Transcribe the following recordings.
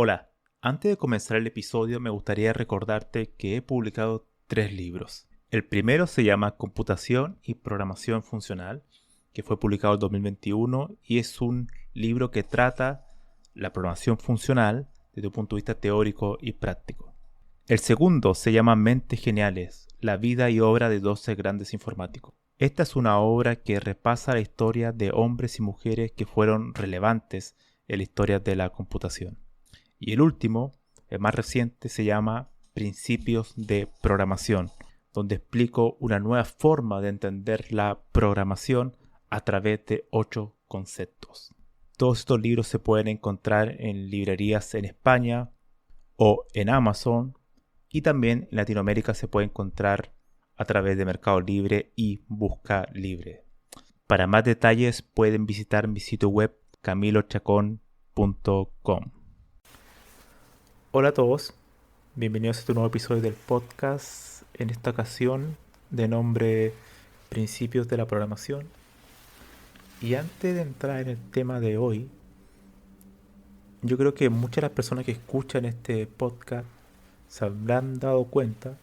Hola, antes de comenzar el episodio me gustaría recordarte que he publicado 3 libros. El primero se llama Computación y Programación Funcional, que fue publicado en 2021 y es un libro que trata la programación funcional desde un punto de vista teórico y práctico. El segundo se llama Mentes Geniales, la vida y obra de 12 grandes informáticos. Esta es una obra que repasa la historia de hombres y mujeres que fueron relevantes en la historia de la computación. Y el último, el más reciente, se llama Principios de Programación, donde explico una nueva forma de entender la programación a través de 8 conceptos. Todos estos libros se pueden encontrar en librerías en España o en Amazon, y también en Latinoamérica se puede encontrar a través de Mercado Libre y Busca Libre. Para más detalles pueden visitar mi sitio web camilochacon.com. Hola a todos, bienvenidos a este nuevo episodio del podcast, en esta ocasión de nombre Principios de la Programación. Y antes de entrar en el tema de hoy, yo creo que muchas de las personas que escuchan este podcast se habrán dado cuenta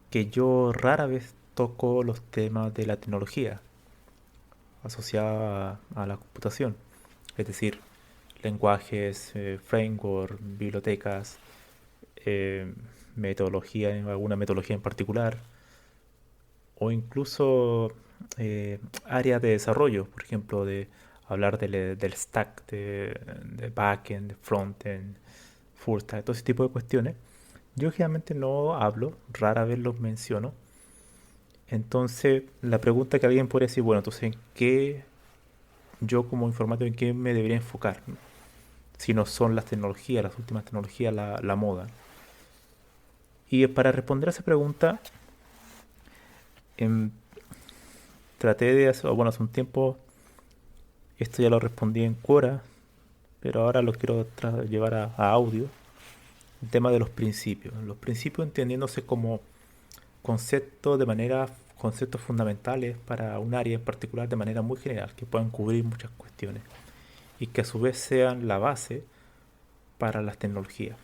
que yo rara vez toco los temas de la tecnología asociada a la computación, es decir, lenguajes, framework, bibliotecas, eh, metodología, alguna metodología en particular, o incluso áreas de desarrollo, por ejemplo, de hablar del stack, de backend, de frontend, full stack, todo ese tipo de cuestiones. Yo generalmente no hablo, rara vez los menciono. Entonces, la pregunta que alguien podría decir, bueno, entonces, ¿en qué yo como informático, en qué me debería enfocar? ¿No? Si no son las tecnologías, las últimas tecnologías, la moda. Y para responder a esa pregunta, em, traté de hacer, bueno, hace un tiempo, esto ya lo respondí en Quora, pero ahora lo quiero llevar a audio. El tema de los principios. Los principios entendiéndose como conceptos fundamentales para un área en particular de manera muy general, que puedan cubrir muchas cuestiones y que a su vez sean la base para las tecnologías.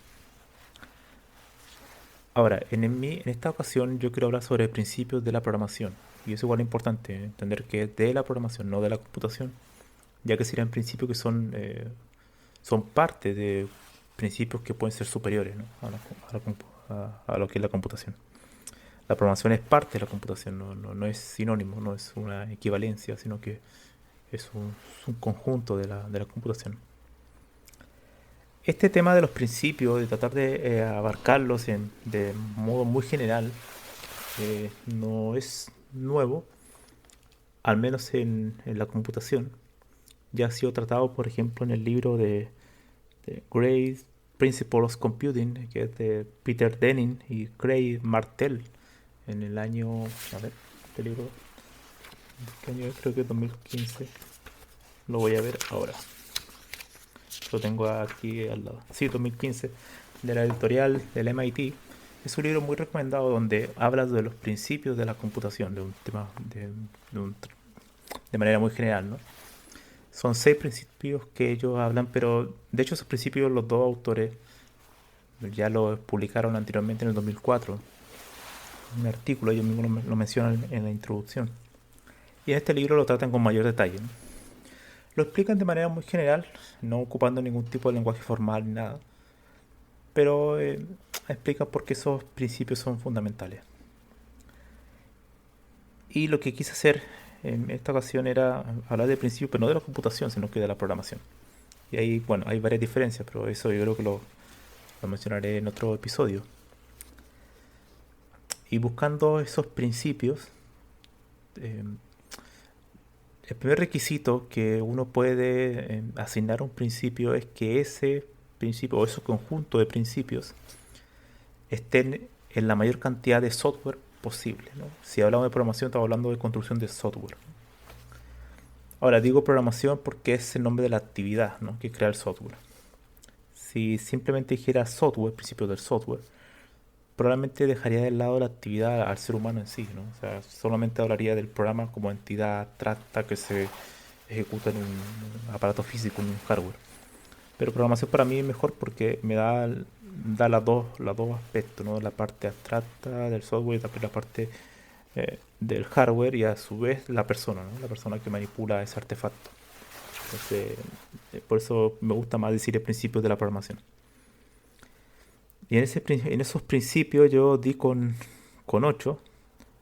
Ahora, en esta ocasión yo quiero hablar sobre principios de la programación. Y es igual importante entender que es de la programación, no de la computación, ya que serían principios que son parte de principios que pueden ser superiores, ¿no? a lo que es la computación. La programación es parte de la computación, no es sinónimo, no es una equivalencia, sino que es un conjunto de la computación. Este tema de los principios, de tratar de abarcarlos de modo muy general, no es nuevo, al menos en la computación. Ya ha sido tratado, por ejemplo, en el libro de Great Principles of Computing, que es de Peter Denning y Craig Martell, en el año, a ver, este libro, ¿qué año es? Creo que es 2015, lo voy a ver ahora, lo tengo aquí al lado, sí, 2015, de la editorial del MIT. Es un libro muy recomendado donde habla de los principios de la computación, de un tema de manera muy general, ¿no? Son 6 principios que ellos hablan, pero de hecho esos principios los dos autores ya los publicaron anteriormente en el 2004. Un artículo, ellos mismos lo mencionan en la introducción. Y en este libro lo tratan con mayor detalle, ¿no? Lo explican de manera muy general, no ocupando ningún tipo de lenguaje formal ni nada, pero explican por qué esos principios son fundamentales. Y lo que quise hacer en esta ocasión era hablar de principios, pero no de la computación, sino que de la programación. Y ahí, bueno, hay varias diferencias, pero eso yo creo que lo mencionaré en otro episodio. Y buscando esos principios, eh, el primer requisito que uno puede asignar a un principio es que ese principio o ese conjunto de principios estén en la mayor cantidad de software posible, ¿no? Si hablamos de programación, estamos hablando de construcción de software. Ahora, digo programación porque es el nombre de la actividad, ¿no?, que crea el software. Si simplemente dijera software, principios del software, probablemente dejaría de lado la actividad al ser humano en sí, ¿no? O sea, solamente hablaría del programa como entidad abstracta que se ejecuta en un aparato físico, en un hardware. Pero programación para mí es mejor porque da los dos aspectos, ¿no? La parte abstracta del software y también la parte del hardware y a su vez la persona, ¿no? La persona que manipula ese artefacto. Entonces, por eso me gusta más decir el principio de la programación. Y en esos principios yo di con 8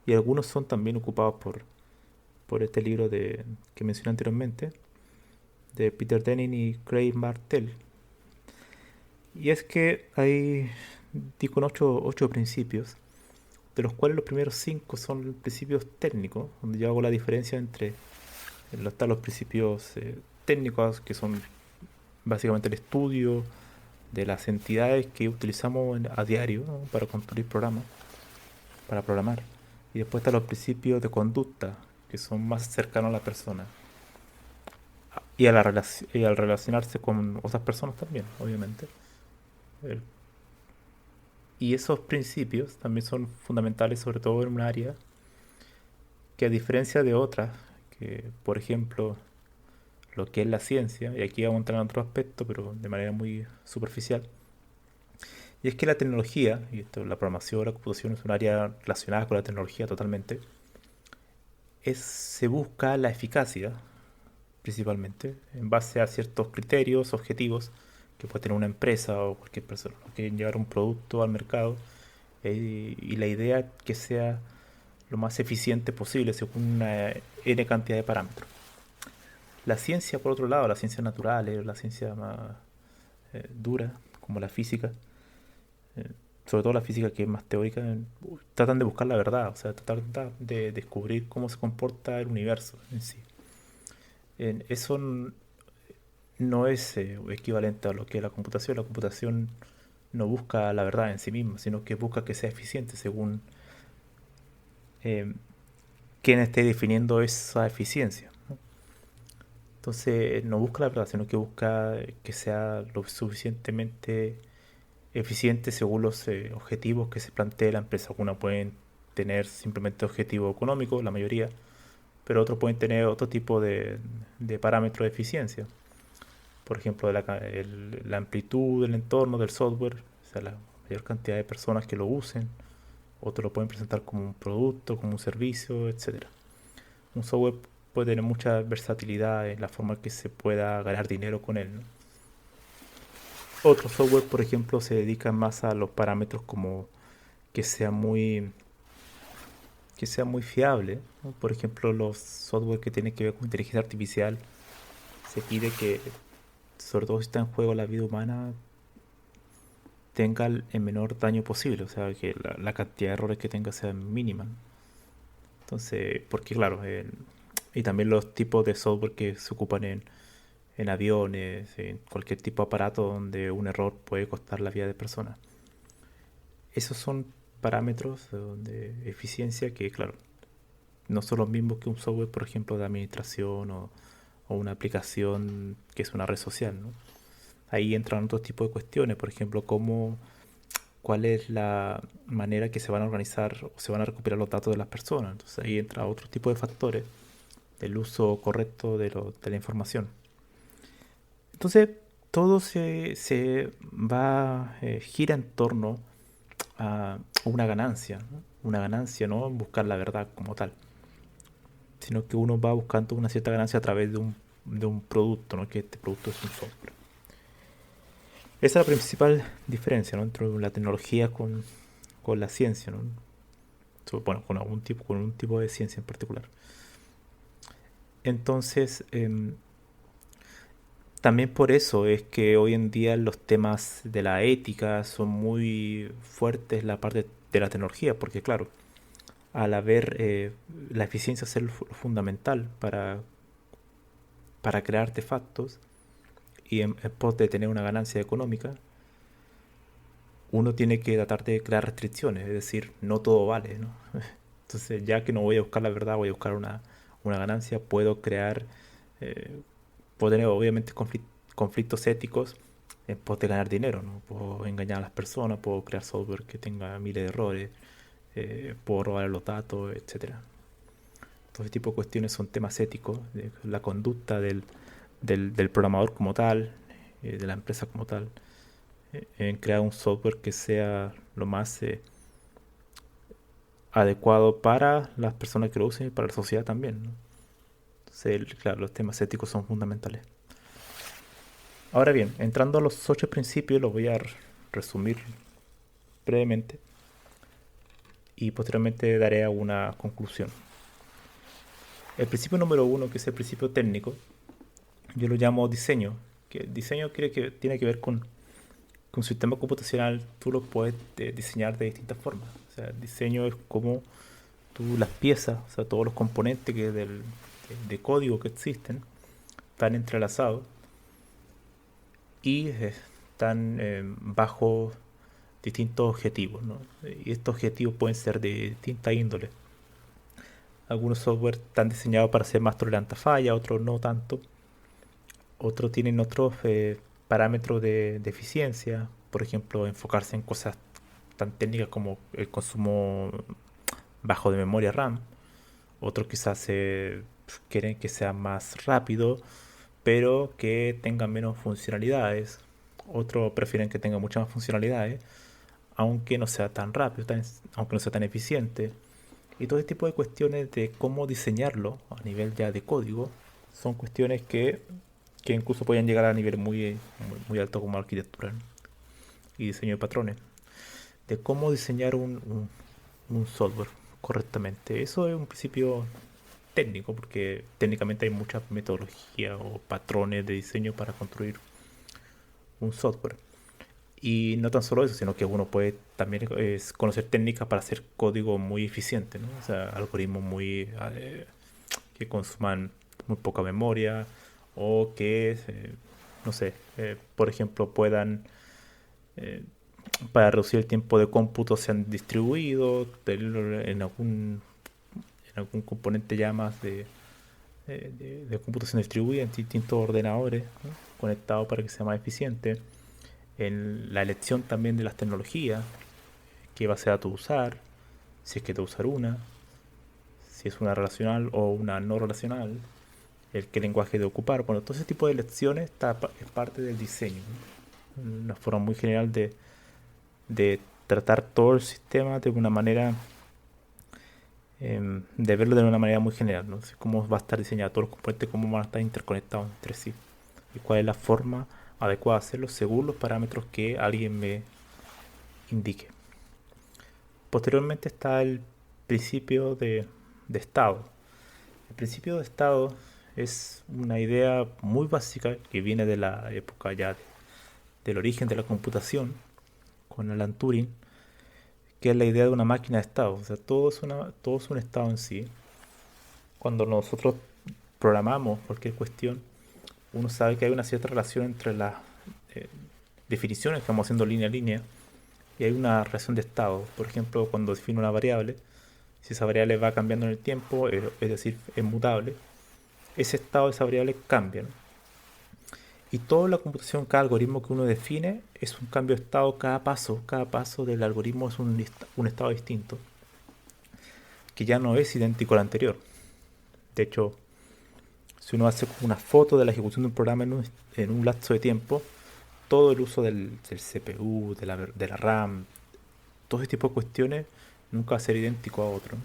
y algunos son también ocupados por este libro que mencioné anteriormente, de Peter Denning y Craig Martell. Y es que hay, di con ocho principios, de los cuales los primeros 5 son principios técnicos, donde yo hago la diferencia entre están los principios técnicos, que son básicamente el estudio de las entidades que utilizamos a diario, ¿no? Para construir programas, para programar. Y después están los principios de conducta, que son más cercanos a la persona. Y al relacionarse con otras personas también, obviamente. El- y esos principios también son fundamentales, sobre todo en un área que a diferencia de otras, que por ejemplo lo que es la ciencia, y aquí vamos a entrar en otro aspecto, pero de manera muy superficial, y es que la tecnología, y esto, la programación, la computación es un área relacionada con la tecnología totalmente, se busca la eficacia, principalmente, en base a ciertos criterios, objetivos, que puede tener una empresa o cualquier persona, ¿no? Que llevar un producto al mercado, y la idea es que sea lo más eficiente posible según una n cantidad de parámetros. La ciencia, por otro lado, las ciencias naturales, la ciencia más dura, como la física, eh, sobre todo la física que es más teórica, tratan de buscar la verdad, o sea, tratan de descubrir cómo se comporta el universo en sí. Eso no es equivalente a lo que es la computación. La computación no busca la verdad en sí misma, sino que busca que sea eficiente según eh, quién esté definiendo esa eficiencia, ¿no? Entonces no busca la verdad, sino que busca que sea lo suficientemente eficiente según los objetivos que se plantee la empresa. Algunas pueden tener simplemente objetivo económico, la mayoría, pero otros pueden tener otro tipo de parámetros de eficiencia. Por ejemplo, la amplitud del entorno del software, o sea, la mayor cantidad de personas que lo usen. Otros lo pueden presentar como un producto, como un servicio, etcétera. Un software puede tener mucha versatilidad en la forma que se pueda ganar dinero con él, ¿no? Otros software, por ejemplo, se dedican más a los parámetros como que sea muy, que sea muy fiable, ¿no? Por ejemplo, los software que tienen que ver con inteligencia artificial, se pide que, sobre todo si está en juego la vida humana, tenga el menor daño posible, o sea, que la cantidad de errores que tenga sea mínima. Entonces, porque claro, y también los tipos de software que se ocupan en aviones, en cualquier tipo de aparato donde un error puede costar la vida de personas. Esos son parámetros de eficiencia que, claro, no son los mismos que un software, por ejemplo, de administración o una aplicación que es una red social, ¿no? Ahí entran otros tipos de cuestiones, por ejemplo, cuál es la manera que se van a organizar o se van a recuperar los datos de las personas. Entonces ahí entra otro tipo de factores del uso correcto de la información. Entonces todo se va, gira en torno a una ganancia, ¿no? Una ganancia, no en buscar la verdad como tal, sino que uno va buscando una cierta ganancia a través de un producto, ¿no? Que este producto es un software. Esa es la principal diferencia, ¿no? Entre la tecnología con la ciencia, ¿no? Bueno, con un tipo de ciencia en particular. Entonces, también por eso es que hoy en día los temas de la ética son muy fuertes en la parte de la tecnología, porque claro, al haber la eficiencia ser lo fundamental para crear artefactos y en pos de tener una ganancia económica, uno tiene que tratar de crear restricciones, es decir, no todo vale, ¿no? Entonces, ya que no voy a buscar la verdad, voy a buscar una ganancia, puedo crear, eh, puedo tener obviamente conflictos éticos en pos de ganar dinero, ¿no? Puedo engañar a las personas, puedo crear software que tenga miles de errores, puedo robar los datos, etcétera. Todo ese tipo de cuestiones son temas éticos, de la conducta del programador como tal, de la empresa como tal, en crear un software que sea lo más adecuado para las personas que lo usen y para la sociedad también, ¿no? Entonces, claro, los temas éticos son fundamentales. Ahora bien, entrando a los 8 principios, los voy a resumir brevemente y posteriormente daré una conclusión. El principio número uno, que es el principio técnico, yo lo llamo diseño. Que el diseño tiene que ver con que un sistema computacional tú lo puedes diseñar de distintas formas. O sea, el diseño es como tú las piezas, o sea, todos los componentes de código que existen, están entrelazados y están bajo distintos objetivos, ¿no? Y estos objetivos pueden ser de distinta índole. Algunos software están diseñados para ser más tolerantes a fallas, otros no tanto. Otros tienen otros parámetros de eficiencia, por ejemplo, enfocarse en cosas tan técnicas como el consumo bajo de memoria RAM. Otros quizás quieren que sea más rápido, pero que tenga menos funcionalidades. Otros prefieren que tenga muchas más funcionalidades, aunque no sea tan rápido, aunque no sea tan eficiente. Y todo este tipo de cuestiones de cómo diseñarlo a nivel ya de código son cuestiones que incluso pueden llegar a nivel muy alto como arquitectura, ¿no? Y diseño de patrones. De cómo diseñar un software correctamente. Eso es un principio técnico, porque técnicamente hay muchas metodologías o patrones de diseño para construir un software. Y no tan solo eso, sino que uno puede también conocer técnicas para hacer código muy eficiente, ¿no? O sea, algoritmos que consuman muy poca memoria o que, no sé, por ejemplo, puedan, eh, para reducir el tiempo de cómputo, sean distribuidos en algún componente ya más de computación distribuida en distintos ordenadores, ¿no? Conectados para que sea más eficiente. En la elección también de las tecnologías, qué base de datos usar, si es que te usar una, si es una relacional o una no relacional, el qué lenguaje de ocupar. Bueno, todo ese tipo de elecciones es parte del diseño, ¿no? Una forma muy general de tratar todo el sistema de una manera, de verlo de una manera muy general, ¿no? Cómo va a estar diseñado todos los componentes, cómo van a estar interconectados entre sí y cuál es la forma adecuada de hacerlo según los parámetros que alguien me indique. Posteriormente está el principio de estado. El principio de estado es una idea muy básica que viene de la época ya del origen de la computación con Alan Turing, que es la idea de una máquina de estado. O sea, todo es un estado en sí. Cuando nosotros programamos cualquier cuestión, uno sabe que hay una cierta relación entre las eh, definiciones que vamos haciendo línea a línea y hay una relación de estado. Por ejemplo, cuando defino una variable, si esa variable va cambiando en el tiempo, es decir, es mutable, ese estado de esa variable cambia, ¿no? Y toda la computación, cada algoritmo que uno define es un cambio de estado cada paso del algoritmo es un estado distinto, que ya no es idéntico al anterior. De hecho, si uno hace una foto de la ejecución de un programa en un lapso de tiempo, todo el uso del CPU, de la RAM, todo ese tipo de cuestiones nunca va a ser idéntico a otro, ¿no?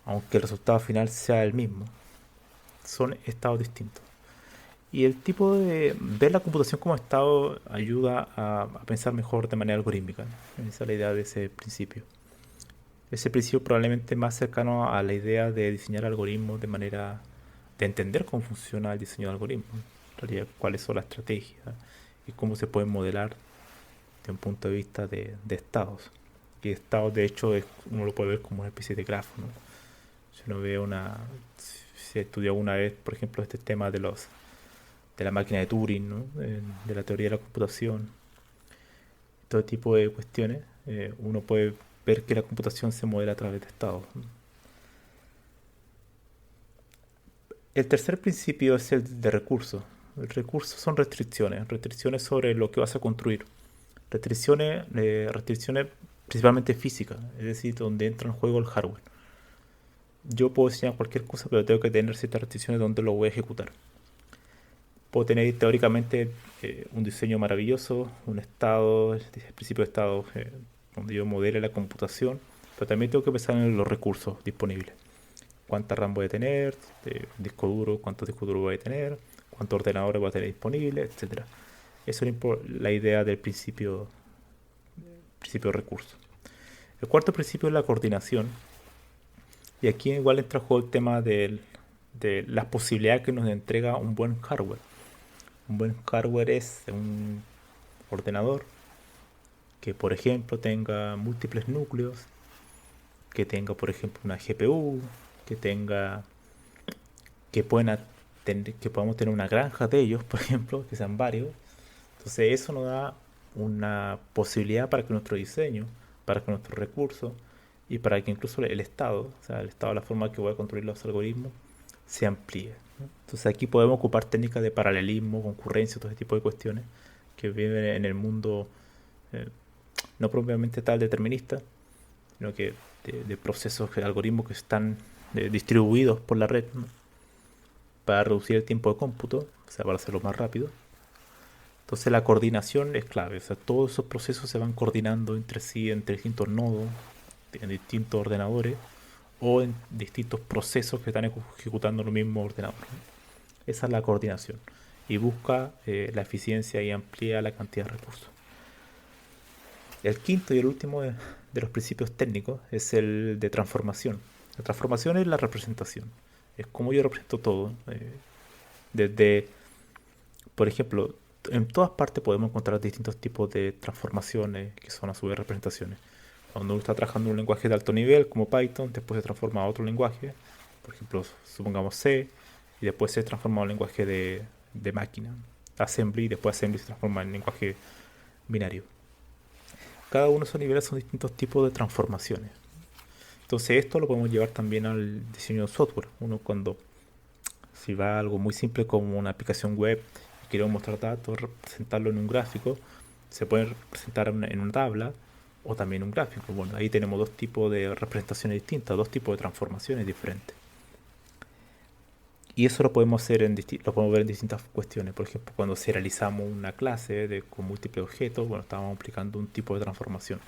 Aunque el resultado final sea el mismo. Son estados distintos. Y el tipo de ver la computación como estado ayuda a pensar mejor de manera algorítmica, ¿no? Esa es la idea de ese principio. Ese principio probablemente más cercano a la idea de diseñar algoritmos de manera de entender cómo funciona el diseño de algoritmos, en realidad cuáles son las estrategias y cómo se pueden modelar de un punto de vista de estados. Y estados, de hecho, uno lo puede ver como una especie de grafo, ¿no? Si uno ve si estudió alguna vez, por ejemplo, este tema de la máquina de Turing, ¿no? De la teoría de la computación, todo tipo de cuestiones, uno puede ver que la computación se modela a través de estados, ¿no? El tercer principio es el de recursos. El recurso son restricciones sobre lo que vas a construir. Restricciones principalmente físicas, es decir, donde entra en juego el hardware. Yo puedo diseñar cualquier cosa, pero tengo que tener ciertas restricciones donde lo voy a ejecutar. Puedo tener teóricamente un diseño maravilloso, un estado, el principio de estado donde yo modele la computación, pero también tengo que pensar en los recursos disponibles. Cuánta RAM voy a tener, disco duro, cuántos discos duros voy a tener, cuántos ordenadores voy a tener disponibles, etcétera. Eso es la idea del principio de recursos. El cuarto principio es la coordinación. Y aquí igual entra en juego el tema de las posibilidades que nos entrega un buen hardware. Un buen hardware es un ordenador que, por ejemplo, tenga múltiples núcleos, que tenga, por ejemplo, una GPU, que tenga, que podamos tener una granja de ellos, por ejemplo, que sean varios. Entonces eso nos da una posibilidad para que nuestro diseño, para que nuestros recursos y para que incluso el Estado, o sea, el Estado, la forma que voy a construir los algoritmos, se amplíe, ¿no? Entonces aquí podemos ocupar técnicas de paralelismo, concurrencia, todo ese tipo de cuestiones que viven en el mundo eh, no propiamente tal determinista, sino que de procesos, de algoritmos que están distribuidos por la red, ¿no? Para reducir el tiempo de cómputo, o sea, para hacerlo más rápido. Entonces la coordinación es clave, o sea, todos esos procesos se van coordinando entre sí, entre distintos nodos, en distintos ordenadores o en distintos procesos que están ejecutando el mismo ordenador. Esa es la coordinación y busca la eficiencia y amplía la cantidad de recursos. El quinto y el último de los principios técnicos es el de transformación. La transformación es la representación, es como yo represento todo. Desde, por ejemplo, en todas partes podemos encontrar distintos tipos de transformaciones que son a su vez representaciones. Cuando uno está trabajando en un lenguaje de alto nivel como Python, después se transforma a otro lenguaje, por ejemplo, supongamos C, y después se transforma a un lenguaje de máquina, Assembly, y después Assembly se transforma en lenguaje binario. Cada uno de esos niveles son distintos tipos de transformaciones. Entonces esto lo podemos llevar también al diseño de software. Uno cuando, si va a algo muy simple como una aplicación web y queremos mostrar datos, representarlo en un gráfico, se puede representar en una tabla o también un gráfico. Bueno, ahí tenemos dos tipos de representaciones distintas, dos tipos de transformaciones diferentes. Y eso lo podemos hacer lo podemos ver en distintas cuestiones. Por ejemplo, cuando serializamos una clase con múltiples objetos, bueno, estamos aplicando un tipo de transformación.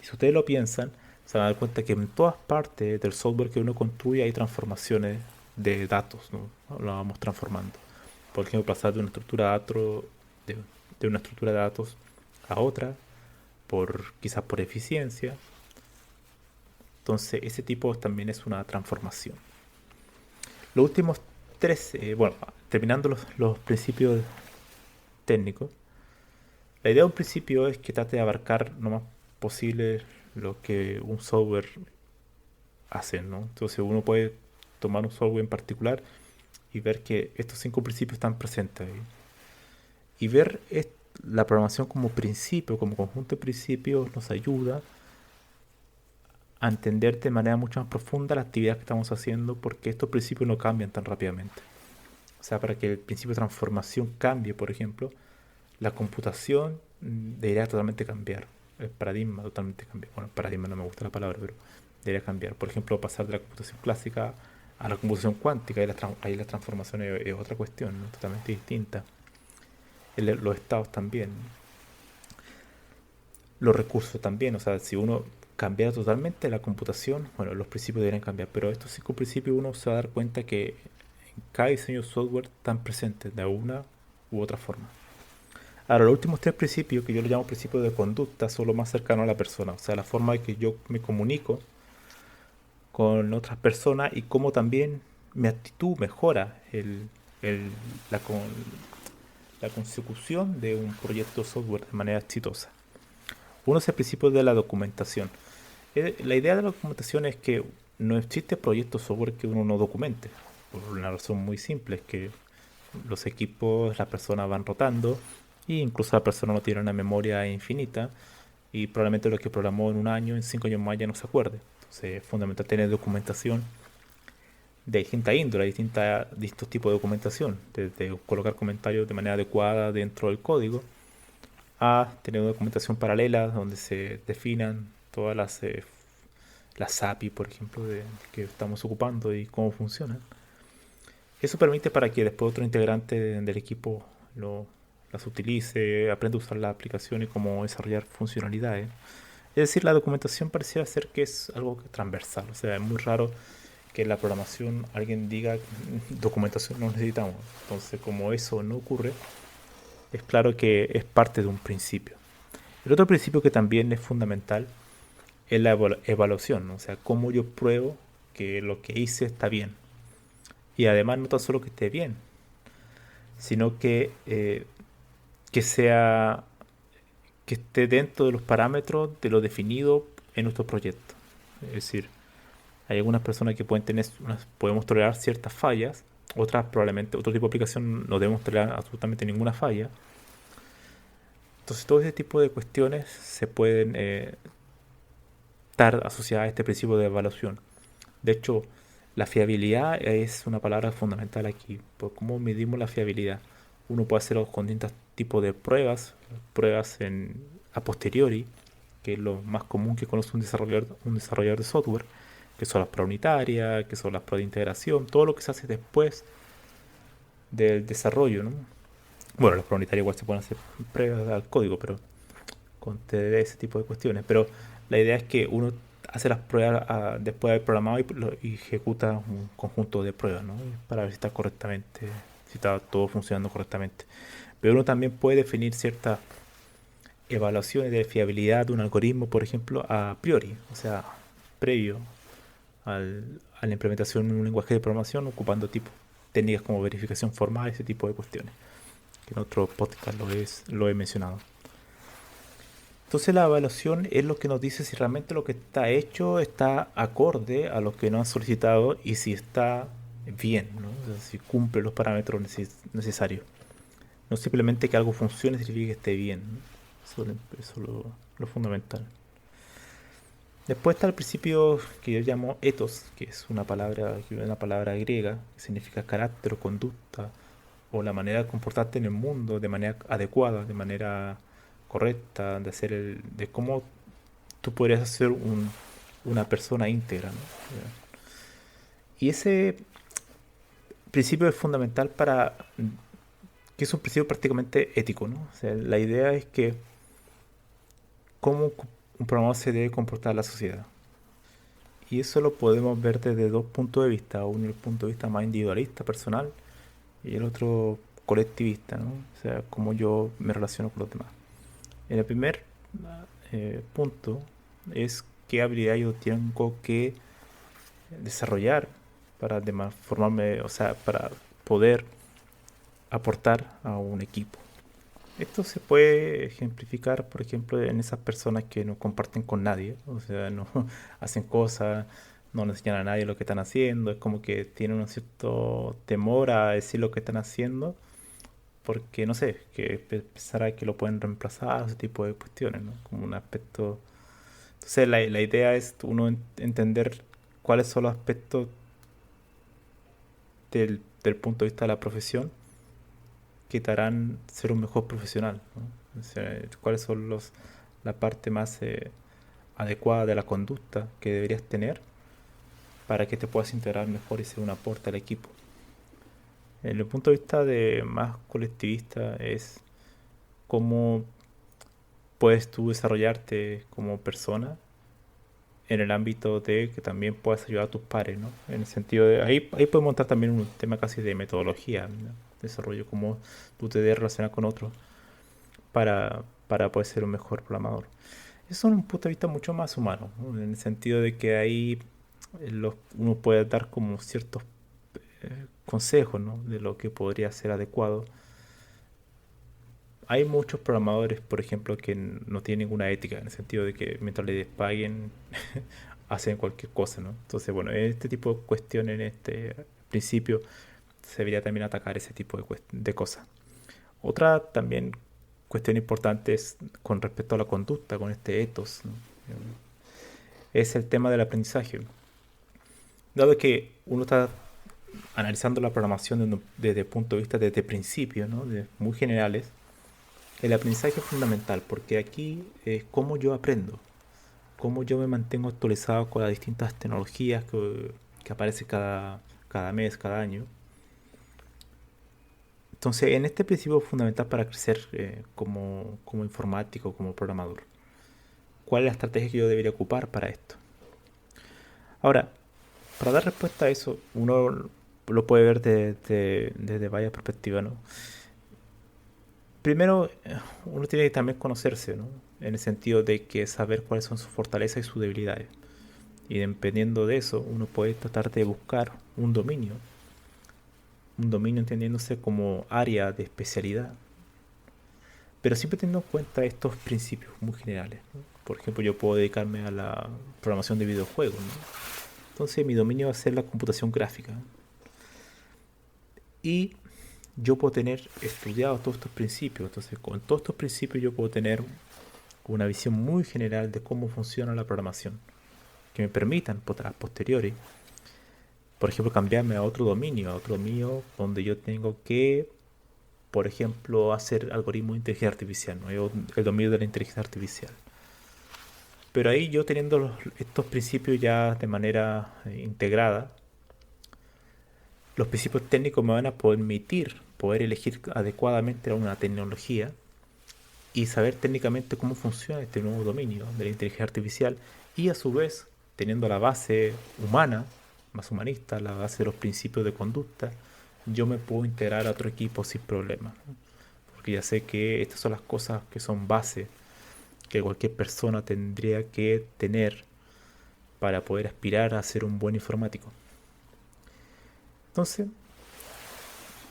Y si ustedes lo piensan, se van a dar cuenta que en todas partes del software que uno construye hay transformaciones de datos, ¿no? Lo vamos transformando. Por ejemplo, pasar de una estructura de datos, de una estructura de datos a otra, quizás por eficiencia. Entonces, ese tipo también es una transformación. Los últimos tres, bueno, terminando los principios técnicos, la idea de un principio es que trate de abarcar lo más posible lo que un software hace, ¿no? Entonces uno puede tomar un software en particular y ver que estos cinco principios están presentes ahí. Y ver la programación como principio, como conjunto de principios, nos ayuda a entender de manera mucho más profunda la actividad que estamos haciendo porque estos principios no cambian tan rápidamente. O sea, para que el principio de transformación cambie, por ejemplo, la computación debería totalmente cambiar. El paradigma totalmente cambiar. Bueno, el paradigma no me gusta la palabra, pero debería cambiar. Por ejemplo, pasar de la computación clásica a la computación cuántica. Ahí la transformación es otra cuestión, ¿no? Totalmente distinta. Los estados también. Los recursos también. O sea, si uno cambiara totalmente la computación, bueno, los principios deberían cambiar. Pero estos cinco principios uno se va a dar cuenta que en cada diseño de software están presentes de una u otra forma. Ahora, los últimos tres principios, que yo los llamo principios de conducta, son los más cercanos a la persona. O sea, la forma en que yo me comunico con otras personas y cómo también mi actitud mejora el- la, con- la consecución de un proyecto de software de manera exitosa. Uno es el principio de la documentación. La idea de la documentación es que no existe proyecto de software que uno no documente. Por una razón muy simple, es que los equipos, las personas van rotando e incluso la persona no tiene una memoria infinita y probablemente lo que programó en un año, en 5 años más ya no se acuerde. Entonces es fundamental tener documentación de distinta índole, distintos tipos de documentación, desde colocar comentarios de manera adecuada dentro del código a tener una documentación paralela donde se definan todas las API, por ejemplo, que estamos ocupando y cómo funcionan. Eso permite para que después otro integrante del equipo las utilice, aprenda a usar la aplicación y cómo desarrollar funcionalidades. Es decir, la documentación parecía ser que es algo transversal. O sea, es muy raro que en la programación alguien diga documentación no necesitamos. Entonces, como eso no ocurre, es claro que es parte de un principio. El otro principio que también es fundamental es la evaluación, ¿no? O sea, cómo yo pruebo que lo que hice está bien. Y además no tan solo que esté bien, sino que sea que esté dentro de los parámetros de lo definido en nuestro proyecto. Es decir, hay algunas personas que pueden tener podemos tolerar ciertas fallas, otras probablemente, otro tipo de aplicación no debemos tolerar absolutamente ninguna falla. Entonces todo ese tipo de cuestiones se pueden estar asociadas a este principio de evaluación. De hecho, la fiabilidad es una palabra fundamental aquí. Por cómo medimos la fiabilidad. Uno puede hacerlo con distintos tipos de pruebas, pruebas a posteriori, que es lo más común que conoce un desarrollador de software, que son las pruebas unitarias, que son las pruebas de integración, todo lo que se hace después del desarrollo, ¿no? Bueno, las pruebas unitarias igual se pueden hacer pruebas al código, pero con TDD, ese tipo de cuestiones. Pero la idea es que uno hace las pruebas después de haber programado y ejecuta un conjunto de pruebas, ¿no? Para ver si está correctamente, si está todo funcionando correctamente. Pero uno también puede definir ciertas evaluaciones de fiabilidad de un algoritmo, por ejemplo, a priori, o sea, previo a la implementación en un lenguaje de programación, ocupando tipo técnicas como verificación formal, ese tipo de cuestiones, que en otro podcast lo he mencionado. Entonces la evaluación es lo que nos dice si realmente lo que está hecho está acorde a lo que nos han solicitado y si está bien, ¿no? O sea, si cumple los parámetros necesarios. No simplemente que algo funcione significa que esté bien, ¿no? Eso es lo fundamental. Después está el principio que yo llamo ethos, que es una palabra griega que significa carácter o conducta o la manera de comportarte en el mundo de manera adecuada, de manera correcta, de cómo tú podrías ser una persona íntegra, ¿no? Y ese principio es fundamental que es un principio prácticamente ético, ¿no? O sea, la idea es que cómo un programador se debe comportar en la sociedad. Y eso lo podemos ver desde dos puntos de vista. Uno, el punto de vista más individualista, personal, y el otro colectivista, ¿no? O sea, cómo yo me relaciono con los demás. En el primer punto es qué habilidad yo tengo que desarrollar para formarme, o sea, para poder aportar a un equipo. Esto se puede ejemplificar, por ejemplo, en esas personas que no comparten con nadie, o sea, no hacen cosas, no le enseñan a nadie lo que están haciendo, es como que tienen un cierto temor a decir lo que están haciendo, porque no sé, que pensará que lo pueden reemplazar, ese tipo de cuestiones, ¿no? Como un aspecto. Entonces, la idea es uno entender cuáles son los aspectos del punto de vista de la profesión que te harán ser un mejor profesional, ¿no? O sea, cuáles son la parte más adecuada de la conducta que deberías tener para que te puedas integrar mejor y ser un aporte al equipo. En el punto de vista de más colectivista es cómo puedes tú desarrollarte como persona en el ámbito de que también puedas ayudar a tus pares, ¿no? En el sentido de, ahí podemos montar también un tema casi de metodología, ¿no? Desarrollo, cómo tú te debes relacionar con otros para poder ser un mejor programador. Eso es un punto de vista mucho más humano, ¿no? En el sentido de que ahí uno puede dar como ciertos consejos, ¿no? De lo que podría ser adecuado. Hay muchos programadores, por ejemplo, que no tienen ninguna ética, en el sentido de que mientras les paguen, hacen cualquier cosa, ¿no? Entonces, bueno, este tipo de cuestiones en este principio se debería también atacar ese tipo de cosas. Otra también cuestión importante es con respecto a la conducta, con este ethos, ¿no? Es el tema del aprendizaje. Dado que uno está analizando la programación desde el punto de vista desde principios, ¿no? Muy generales, el aprendizaje es fundamental porque aquí es cómo yo aprendo, cómo yo me mantengo actualizado con las distintas tecnologías que aparecen cada mes, cada año. Entonces, en este principio fundamental para crecer como informático, como programador, ¿cuál es la estrategia que yo debería ocupar para esto? Ahora, para dar respuesta a eso, uno lo puede ver desde varias perspectivas, ¿no? Primero, uno tiene que también conocerse, ¿no? En el sentido de que saber cuáles son sus fortalezas y sus debilidades. Y dependiendo de eso, uno puede tratar de buscar un dominio entendiéndose como área de especialidad, pero siempre teniendo en cuenta estos principios muy generales, ¿no? Por ejemplo, yo puedo dedicarme a la programación de videojuegos, ¿no? Entonces mi dominio va a ser la computación gráfica. Y yo puedo tener estudiado todos estos principios. Entonces, con todos estos principios yo puedo tener una visión muy general de cómo funciona la programación, que me permitan a posteriori, por ejemplo, cambiarme a otro dominio donde yo tengo que, por ejemplo, hacer algoritmos de inteligencia artificial, ¿no? El dominio de la inteligencia artificial. Pero ahí yo teniendo estos principios ya de manera integrada, los principios técnicos me van a permitir poder elegir adecuadamente una tecnología y saber técnicamente cómo funciona este nuevo dominio de la inteligencia artificial y a su vez, teniendo la base humana, más humanista, la base de los principios de conducta, yo me puedo integrar a otro equipo sin problema, ¿no? Porque ya sé que estas son las cosas que son base que cualquier persona tendría que tener para poder aspirar a ser un buen informático. Entonces,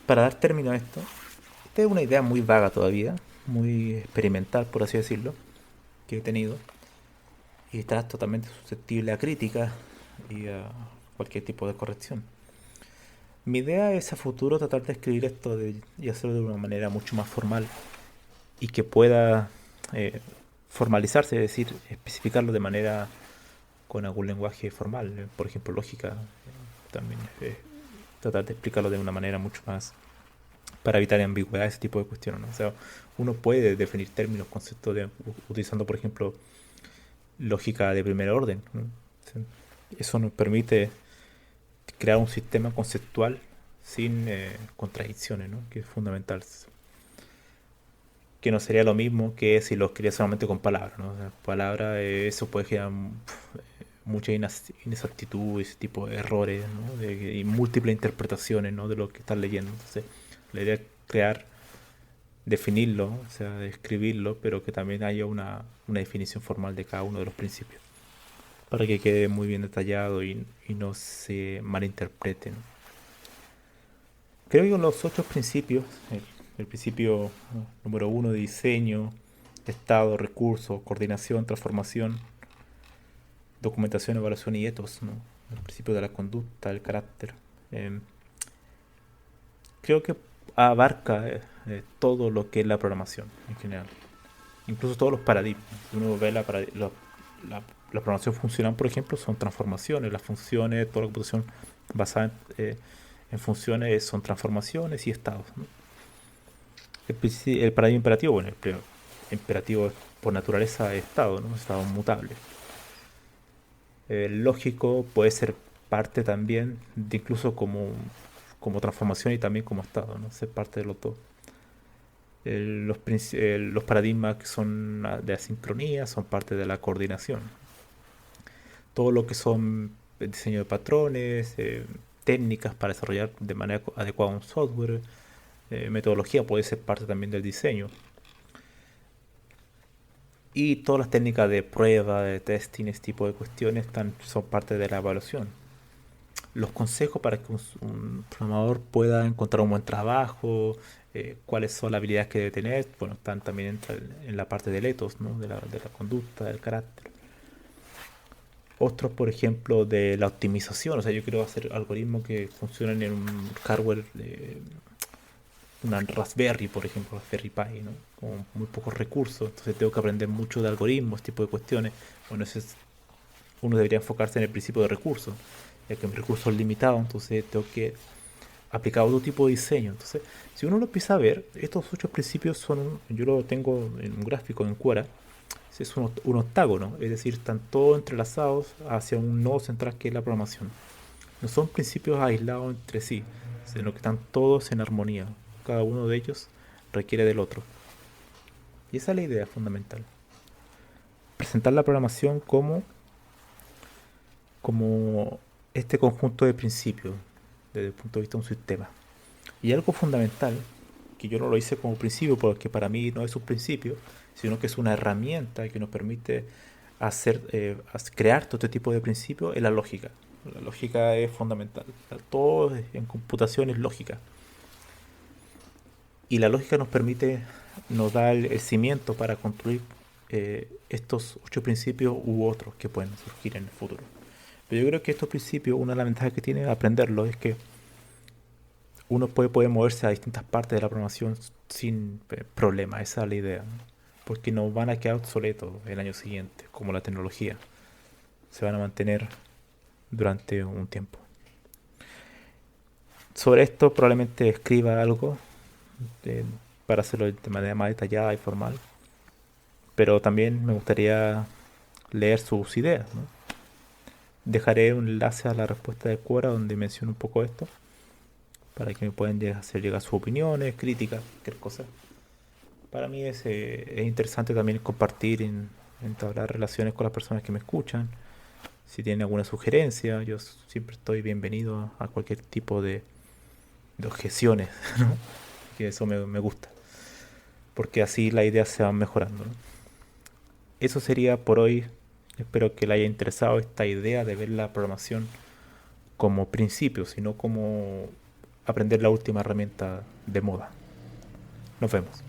para dar término a esto, esta es una idea muy vaga todavía, muy experimental, por así decirlo, que he tenido, y está totalmente susceptible a críticas y a cualquier tipo de corrección. Mi idea es a futuro tratar de escribir esto y hacerlo de una manera mucho más formal y que pueda eh, formalizarse, es decir, especificarlo de manera con algún lenguaje formal, por ejemplo, lógica, también tratar de explicarlo de una manera mucho más para evitar ambigüedad, ese tipo de cuestiones, ¿no? O sea, uno puede definir términos, conceptos utilizando, por ejemplo, lógica de primer orden, ¿no? O sea, eso nos permite crear un sistema conceptual sin contradicciones, ¿no? Que es fundamental. Que no sería lo mismo que si lo escribía solamente con palabras, ¿no? O sea, palabras, eso puede generar mucha inexactitud, ese tipo de errores, ¿no? Y múltiples interpretaciones, ¿no? De lo que estás leyendo. Entonces, la idea es crear, definirlo, o sea, escribirlo, pero que también haya una definición formal de cada uno de los principios, para que quede muy bien detallado y no se malinterpreten. Creo que con los 8 principios, el principio número 1 de diseño, estado, recursos, coordinación, transformación, documentación, evaluación y etos, ¿no? El principio de la conducta, el carácter. eh, Creo que abarca todo lo que es la programación en general, incluso todos los paradigmas. Si uno ve la programación funcional, por ejemplo, son transformaciones. Las funciones, toda la computación basada en funciones son transformaciones y estados, ¿no? El paradigma imperativo, bueno, imperativo por naturaleza es estado, ¿no? Estado mutable. El lógico puede ser parte también de incluso como transformación y también como estado, ¿no? Ser parte de los dos. Los paradigmas que son de asincronía son parte de la coordinación. Todo lo que son el diseño de patrones, técnicas para desarrollar de manera adecuada un software, metodología puede ser parte también del diseño. Y todas las técnicas de prueba, de testing, este tipo de cuestiones son parte de la evaluación. Los consejos para que un programador pueda encontrar un buen trabajo, cuáles son las habilidades que debe tener, bueno, están también en la parte del ethos, ¿no? De la conducta, del carácter. Otros, por ejemplo, de la optimización, o sea, yo quiero hacer algoritmos que funcionen en un hardware, una Raspberry, por ejemplo, Raspberry Pi, ¿no? Con muy pocos recursos, entonces tengo que aprender mucho de algoritmos, este tipo de cuestiones. Bueno, uno debería enfocarse en el principio de recursos, ya que mi recurso es limitado, entonces tengo que aplicar otro tipo de diseño. Entonces, si uno lo empieza a ver, estos 8 principios yo lo tengo en un gráfico en Quora, es un octágono, es decir, están todos entrelazados hacia un nodo central que es la programación. No son principios aislados entre sí, sino que están todos en armonía. cada uno de ellos requiere del otro. Y esa es la idea fundamental. Presentar la programación como este conjunto de principios desde el punto de vista de un sistema. Y algo fundamental, que yo no lo hice como principio porque para mí no es un principio, sino que es una herramienta que nos permite crear todo este tipo de principios, es la lógica. La lógica es fundamental. Todo en computación es lógica. Y la lógica nos da el cimiento para construir estos 8 principios u otros que pueden surgir en el futuro. Pero yo creo que estos principios, una de las ventajas que tiene aprenderlo es que uno puede poder moverse a distintas partes de la programación sin problema. Esa es la idea, ¿no? Porque no van a quedar obsoletos el año siguiente, como la tecnología. Se van a mantener durante un tiempo. Sobre esto probablemente escriba algo eh, para hacerlo de manera más detallada y formal. Pero también me gustaría leer sus ideas, ¿no? Dejaré un enlace a la respuesta de Quora donde menciono un poco esto, para que me puedan hacer llegar sus opiniones, críticas, cualquier cosa. Para mí es interesante también compartir, entablar relaciones con las personas que me escuchan. Si tienen alguna sugerencia, yo siempre estoy bienvenido a cualquier tipo de objeciones, ¿no? Que eso me gusta, porque así las ideas se van mejorando, ¿no? Eso sería por hoy. Espero que le haya interesado esta idea de ver la programación como principio, sino como aprender la última herramienta de moda. Nos vemos.